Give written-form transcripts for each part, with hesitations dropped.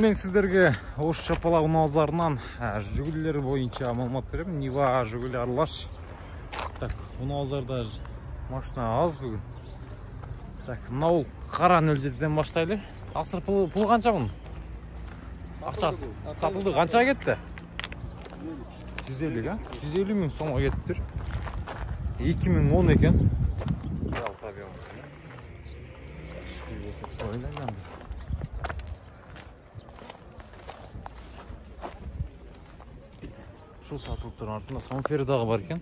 мен сіздерге Ош Шапалақ базарынан жүгілер бойынша маалымат беремін. Нива жүгілі аралаш. Так, базарда машина аз бүгін. Так, мынау қара 07-ден баштайлы. Асыр пұл қанша бұның? Ақшасы сатылды қанша кетті? 150 ға? 150 мың сомға кетті. 2010 екен. Şu satılıp тұрған артында Самфері дағы бар екен.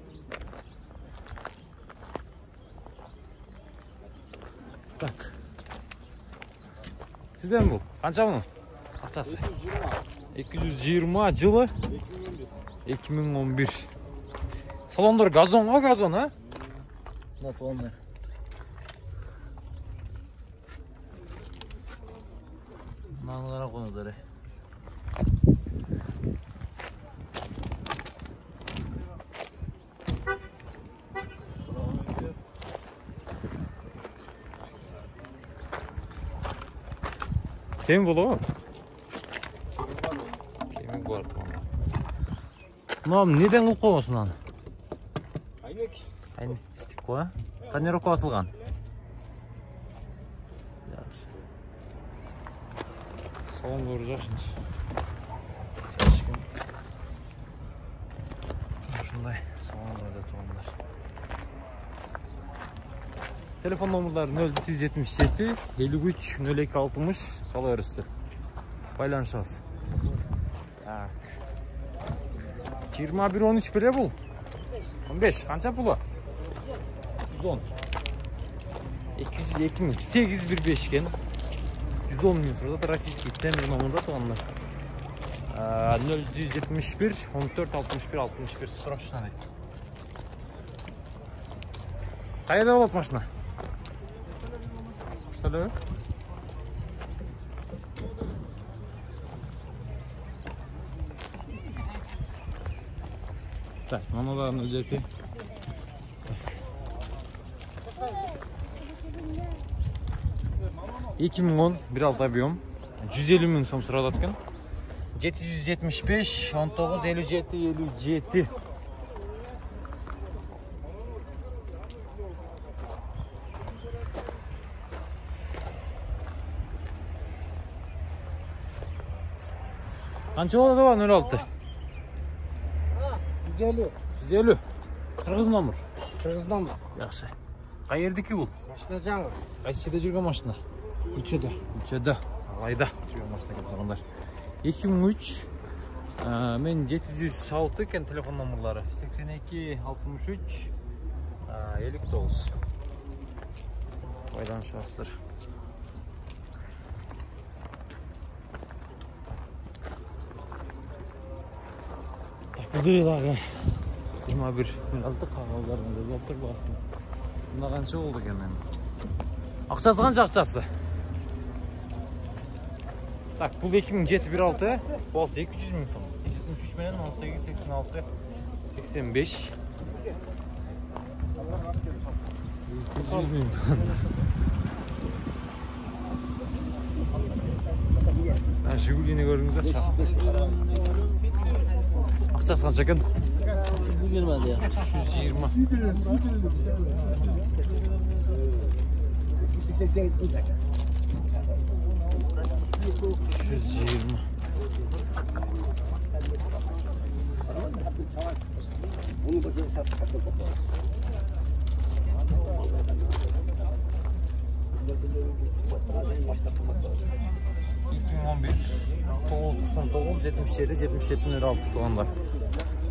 Так. Сізден бұл? Қанша бұның? Ақшасы? 220 жылы? 2011. Салондар газонға газон, а? На полный. Нанылара қоныздар. Кем болу? Кемек бар. Мынау неден қылып қоймасын аны? Айнек. Айнек істеп қой, а? Тонировка басылған. Салон көрі жақшыншы. Шындай салонларда туғандар. Телефон номерлары 0477 53 02 60 сала өрісті. Байланышыңыз. 21-13 біле бұл? 15. Қанша пұлы? 110. 202 мың. 815 кен. 110 мың сұрады. Российский темір номерда туғандар. 0171 14 61 61 сұрақшына дейді. Қайда болады машина? Құшталы? Так, мама да 07. Екі мың 10, 1.6 объем, 150 мың сом сұрады атқан. 775, 19, 57, 57. Қанша болады оған 06? 150. 150. Қырғыз номер. Қырғыз номер. Жақсы. Қай ердікі бұл? Машина жаңы. Қайсыда жүрген машина? Үчеді. Үчеді. Алайда жүрген машина кеп тұрғандар. 2003. Мен 706 екен телефон номерлары. 82 63 59. Байланышасыздар. Бұдырдағы 21 алты қағалдарында жолтыр басын. Бұна қанша олды екен мен? Ақшасы қанша ақшасы? Так, бұл 2007-16, болсы 200 мың сон. 73 менен 18, 86, 85. 200 мың сон. Жигулini көрдіңіздер, шақ. Ақшасы қанша екен? 120 де. 120. 120. Onu basın sattı kaçtı koptu. 2011 999 77 77 06 туғандар.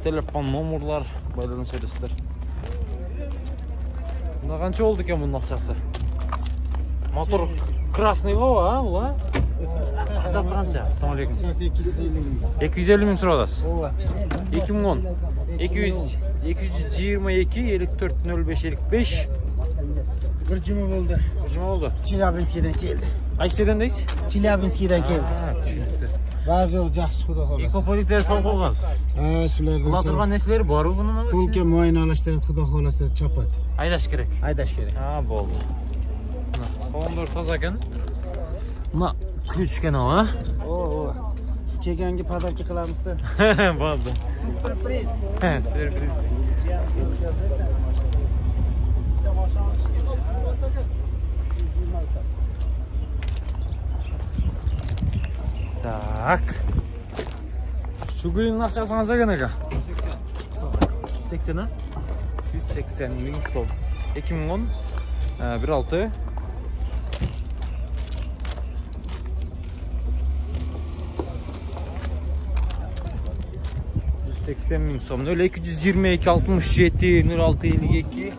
Телефон номерлар байланыс өресіздер. Бұнда қанша олды екен бұның ақшасы? Мотор красный ғой, а? Бұл, а? Ақшасы қанша? Ассалаумалейкум. 250 мың сұрадасыз. 2010 222 54 05 55. Bir cuma oldu. Cuma oldu. Челябинскийден келді. Қайсыдан дейсіз? Челябинскийден келді. Түсінікті. Бәрі жоқ жақсы құда қаласы. Экополиктер сау қойғансыз. Шулардың Бұла тұрған несілері бар бұның? Түнке майын алаштырып құда қаласы чапады. Айдаш керек. Айдаш керек. Болды. Салондар таза екен. Мына Kuchgan ama. O. Kelganga podarka qilamizda. Bo'ldi. Surpriz. Surpriz. Tak. Şu gülün akçası qancha ekan aka? 80 ha? 180 ming so'm. 2010 1.6 180 ming so'm. Öyle 222 67 06 52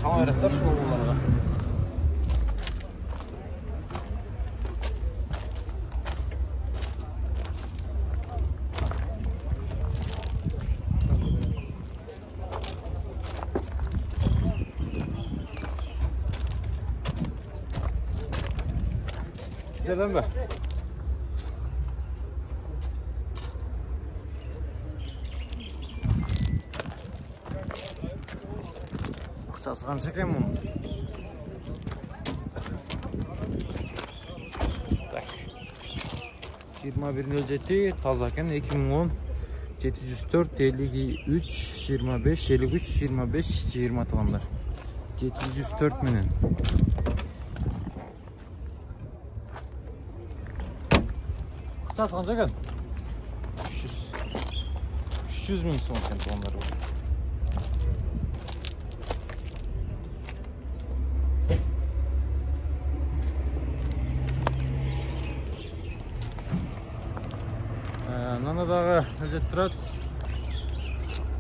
çama veraslar şunu bunlarga. Selam be. Akçası qancha ekan bunun? Tak. 21.07 taza ekan 2010 704 53 25 53 25 20 tamamlar. 704 menen. Akçası qancha ekan? 300 ming so'm ekan to'nlar. Nanadagı hücret turat.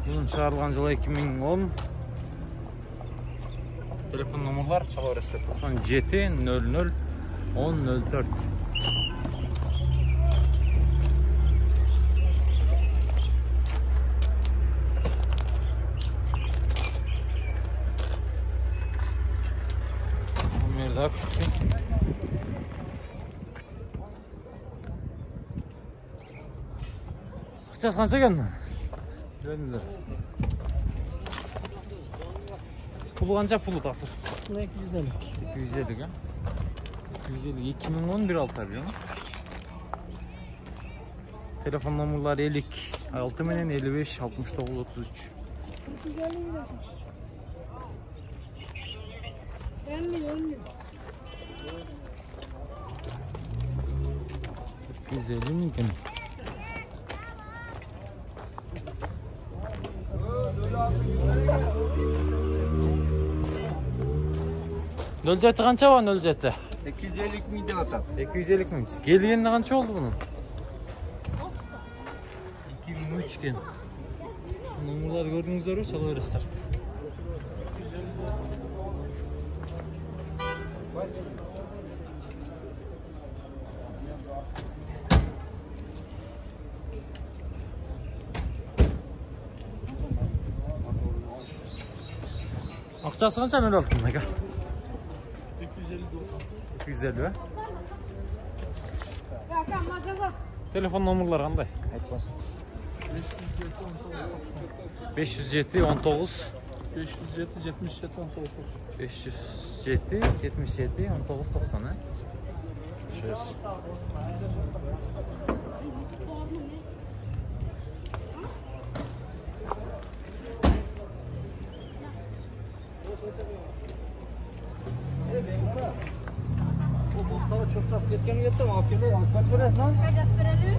Bunun çağrılgan жылы 2010. Telefon numaralar çalaveresi 97 00 10 04. Bir daha küçük. Akçası qancha ekan? Görüngüzler. Pulu qancha pulu taqsir? 250. 250 ha? 250 2010 1.6 biliyor musun? Telefon numaraları 56 menen 55 69 33. Güzel mi ekan? Nöljeti qancha var nöljeti? 250 ming deb atadi. 250 ming. Kelgende qancha oldu bunun? 2003 ekan. Numaralar gördüңүздөр, çalaverесиздер. Akçası qancha nöl aldın aka? 250 ha? Telefon numaraları qanday? Aytpasın. 507 19 507 77 19 507 77 19 90 ha? Şöyle. Bu boqqa çok tap ketgan yerda olib kelib berasizmi? Qayerda beradi?